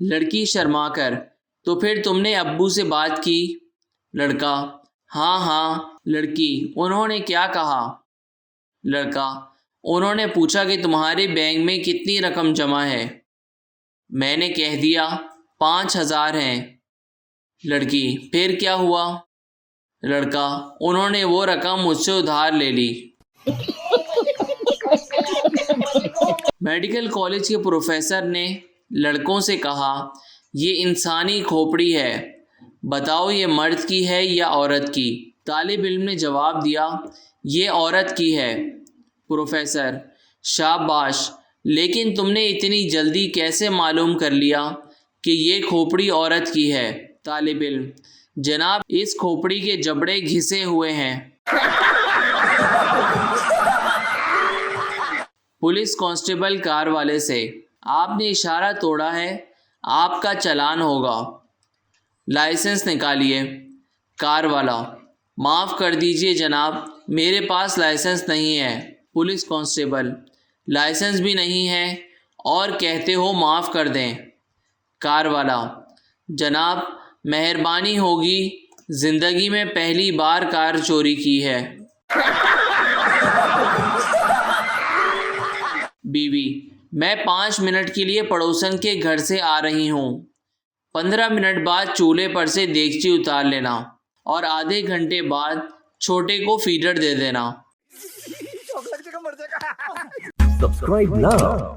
लड़की शर्माकर, तो फिर तुमने अब्बू से बात की? लड़का, हाँ हाँ। लड़की, उन्होंने क्या कहा? लड़का, उन्होंने पूछा कि तुम्हारे बैंक में कितनी रकम जमा है। मैंने कह दिया 5,000 हैं। लड़की, फिर क्या हुआ? लड़का, उन्होंने वो रकम मुझसे उधार ले ली। मेडिकल कॉलेज के प्रोफेसर ने लड़कों से कहा, ये इंसानी खोपड़ी है, बताओ ये मर्द की है या औरत की? तालिब इल्म ने जवाब दिया, ये औरत की है। प्रोफेसर, शाबाश, लेकिन तुमने इतनी जल्दी कैसे मालूम कर लिया कि ये खोपड़ी औरत की है? तालिब इल्म, जनाब, इस खोपड़ी के जबड़े घिसे हुए हैं। पुलिस कांस्टेबल कार वाले से, आपने इशारा तोड़ा है, आपका चालान होगा, लाइसेंस निकालिए। कार वाला, माफ़ कर दीजिए जनाब, मेरे पास लाइसेंस नहीं है। पुलिस कांस्टेबल, लाइसेंस भी नहीं है और कहते हो माफ़ कर दें। कार वाला, जनाब मेहरबानी होगी, ज़िंदगी में पहली बार कार चोरी की है। बीवी, मैं 5 मिनट के लिए पड़ोसन के घर से आ रही हूँ। 15 मिनट बाद चूल्हे पर से देगची उतार लेना और आधे घंटे बाद छोटे को फीडर दे देना। Subscribe now